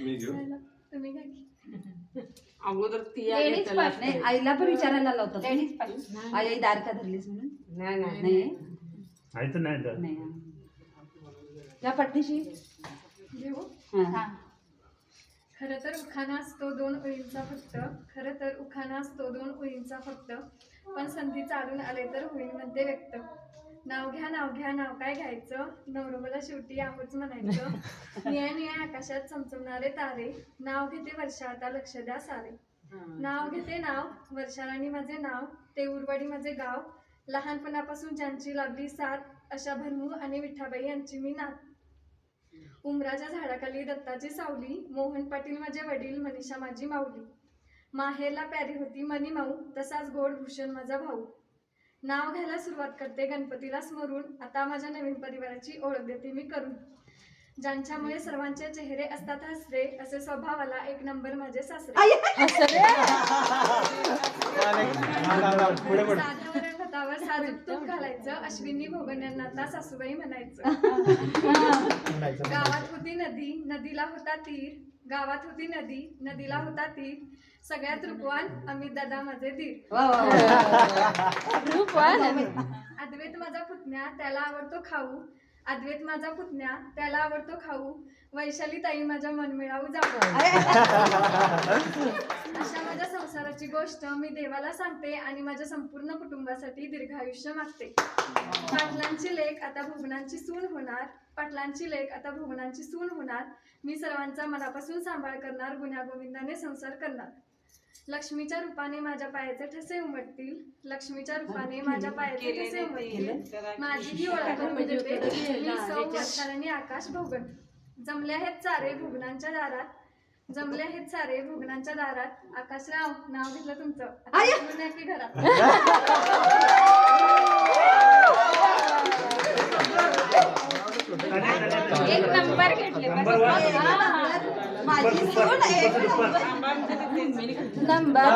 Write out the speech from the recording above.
मी घेऊ. तुम्ही घ्या की. अगोदर ती नाही आईला पण विचारायला लावतात आई दार का धरलीस म्हणून. नाही आई तर नाही तर नाही या पटणीशी घेऊ. हा खरं तर उखाणा असतो 2 ओळींचा फक्त, खरं तर उखाणा असतो 2 ओळींचा फक्त, पण संधी चालून आले तर होईल म्हणते व्यक्त. नाव घ्या नाव घ्या नाव काय घ्यायचं, नवरोबाला शेवटी आहोच म्हणायचं. निळ्या निळ्या आकाशात चमचमणारे तारे, नाव घेते वर्षा आता लक्ष द्या सारे. नाव घेते नाव वर्षाराणी माझे नाव, ते उरवाडी माझे गाव. लहानपणापासून ज्यांची लाभली साथ, अशा भरमू आणि विठाबाई यांची मी नात. उमराच्या झाडाखाली दत्ताची सावली, मोहन पाटील माझे वडील, मनीषा माझी माऊली. माहेरला प्यारी होती मनी माऊ, तसाच गोड भूषण माझा भाऊ. नाव घ्यायला सुरुवात करते गणपतीला स्मरून, आता माझ्या नवीन परिवाराची ओळख देते मी करून. ज्यांच्यामुळे सर्वांचे चेहरे असतात हसरे, असे स्वभावाला 1 नंबर माझे सासरे. साध्यावरण खतावर साजूक तूप घालायचं, अश्विनी भोगण्यांना आता सासूबाई म्हणायचं. गावात होती नदी, नदीला होता तीर, गावात होती नदी, नदीला होता तीर. सगळ्यात रूपवान अमित दादा माझे दीर. अद्वैत माझा पुतण्या, त्याला आवडतो खाऊ, अद्वैत माझा पुतण्या, त्याला आवडतो खाऊ. वैशाली ताई माझ्या मनमिळावू जाऊ. अशा माझ्या संसाराची गोष्ट मी देवाला सांगते आणि माझ्या संपूर्ण कुटुंबासाठी दीर्घायुष्य मागते. पाटलांची लेक आता भुवनांची सून होणार, पाटलांची लेक आता भुवनांची सून होणार. मी सर्वांचा मनापासून सांभाळ करणार, गुण्यागोविंदाने संसार करणार. लक्ष्मीच्या रूपाने माझ्या पायाचे ठसे उमटतील, लक्ष्मीच्या रूपाने माझ्या पायाचे ठसे उमटतील. माझी ही ओळख करून देते मी सौ वर्षांनी आकाश भोगन. जमले आहेत सारे भुवनांच्या दारात, जमले आहेत सारे भुवनांच्या दारात. आकाशराव नाव घेतलं तुमचं, आता की घरात. एक नंबर घेतले माझी सून 1 नंबर.